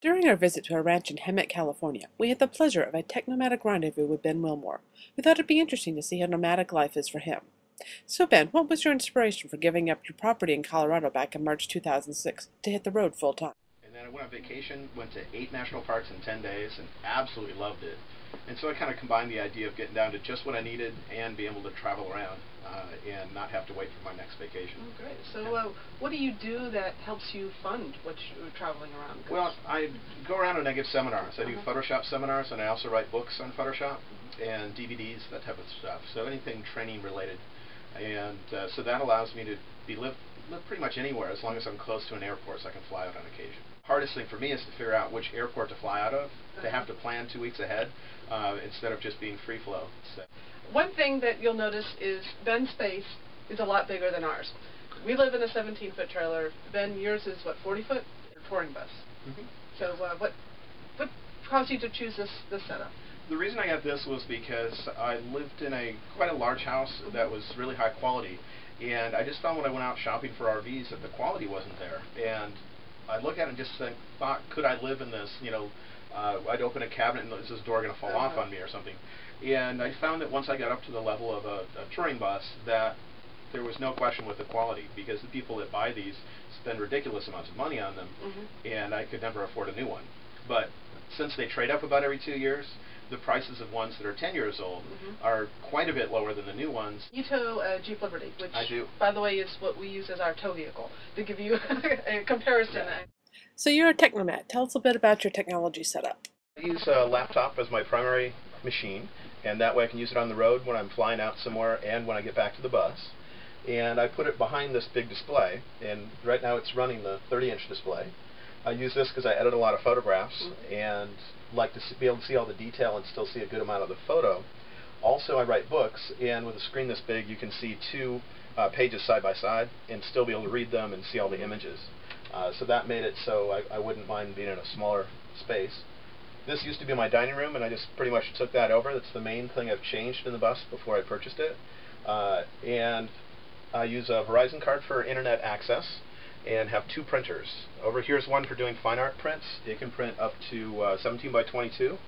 During our visit to a ranch in Hemet, California, we had the pleasure of a technomadic rendezvous with Ben Willmore. We thought it'd be interesting to see how nomadic life is for him. So Ben, what was your inspiration for giving up your property in Colorado back in March 2006 to hit the road full time? And then I went on vacation, went to 8 national parks in 10 days, and absolutely loved it. And so I kind of combined the idea of getting down to just what I needed and be able to travel around and not have to wait for my next vacation. Oh, great. So what do you do that helps you fund what you're traveling around? Well, I go around and I give seminars. I do Photoshop seminars, and I also write books on Photoshop and DVDs, that type of stuff. So anything training related. And so that allows me to live pretty much anywhere as long as I'm close to an airport, so I can fly out on occasion. Hardest thing for me is to figure out which airport to fly out of, to have to plan 2 weeks ahead instead of just being free flow. So. One thing that you'll notice is Ben's space is a lot bigger than ours. We live in a 17-foot trailer. Ben, yours is what, 40-foot touring bus? Mm-hmm. So what caused you to choose this setup? The reason I got this was because I lived in quite a large house that was really high quality, and I just found when I went out shopping for RVs that the quality wasn't there. And I look at it and just thought, could I live in this? You know, I'd open a cabinet and is this door going to fall off on me or something? And I found that once I got up to the level of a touring bus, that there was no question with the quality, because the people that buy these spend ridiculous amounts of money on them, and I could never afford a new one. But since they trade up about every 2 years, the prices of ones that are 10 years old are quite a bit lower than the new ones. You tow a Jeep Liberty, which, I do, by the way, is what we use as our tow vehicle, to give you a comparison. Yeah. So you're a technomad. Tell us a bit about your technology setup. I use a laptop as my primary machine, and that way I can use it on the road when I'm flying out somewhere and when I get back to the bus. And I put it behind this big display, and right now it's running the 30-inch display. I use this because I edit a lot of photographs and like to be able to see all the detail and still see a good amount of the photo. Also, I write books, and with a screen this big, you can see two pages side by side and still be able to read them and see all the images. So that made it so I wouldn't mind being in a smaller space. This used to be my dining room, and I just pretty much took that over. That's the main thing I've changed in the bus before I purchased it. And I use a Verizon card for internet access and have 2 printers. Over here's one for doing fine art prints. It can print up to 17 by 22.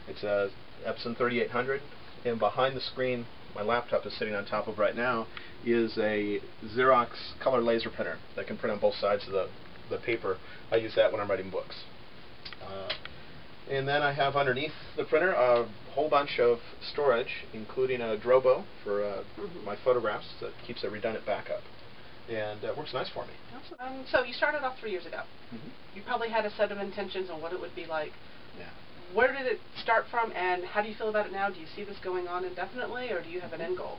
It's a Epson 3800. And behind the screen, my laptop is sitting on top of right now, is a Xerox color laser printer that can print on both sides of the paper. I use that when I'm writing books. And then I have underneath the printer a whole bunch of storage, including a Drobo for my photographs that keeps a redundant backup. And it works nice for me. So you started off 3 years ago. You probably had a set of intentions on what it would be like. Yeah. Where did it start from, and how do you feel about it now? Do you see this going on indefinitely, or do you have an end goal?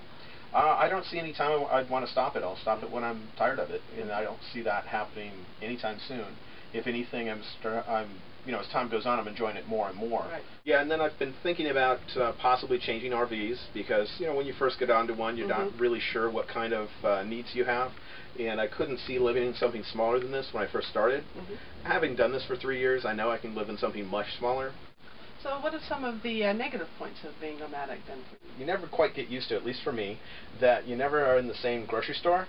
I don't see any time I'd want to stop it. I'll stop it when I'm tired of it, and I don't see that happening anytime soon. If anything, you know, as time goes on, I'm enjoying it more and more. Right. Yeah, and then I've been thinking about possibly changing RVs, because you know, when you first get onto one, you're not really sure what kind of needs you have, and I couldn't see living in something smaller than this when I first started. Having done this for 3 years, I know I can live in something much smaller. So what are some of the negative points of being nomadic then? You never quite get used to, at least for me, that you never are in the same grocery store,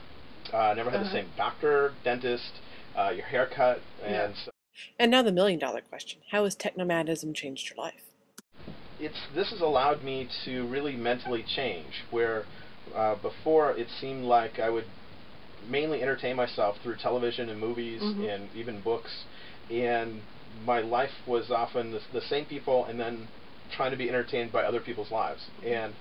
never have the same doctor, dentist, your haircut, and so. And now the million-dollar question. How has technomadism changed your life? This has allowed me to really mentally change, where before it seemed like I would mainly entertain myself through television and movies and even books, and my life was often the same people and then trying to be entertained by other people's lives. And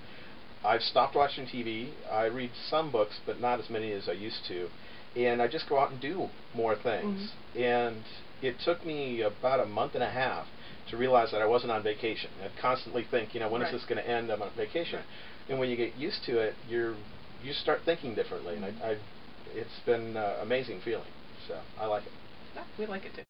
I've stopped watching TV. I read some books, but not as many as I used to. And I just go out and do more things. And it took me about a month and a half to realize that I wasn't on vacation. I'd constantly think, you know, when is this going to end? I'm on vacation. And when you get used to it, you start thinking differently. And it's been an amazing feeling. So I like it. Yeah, we like it too.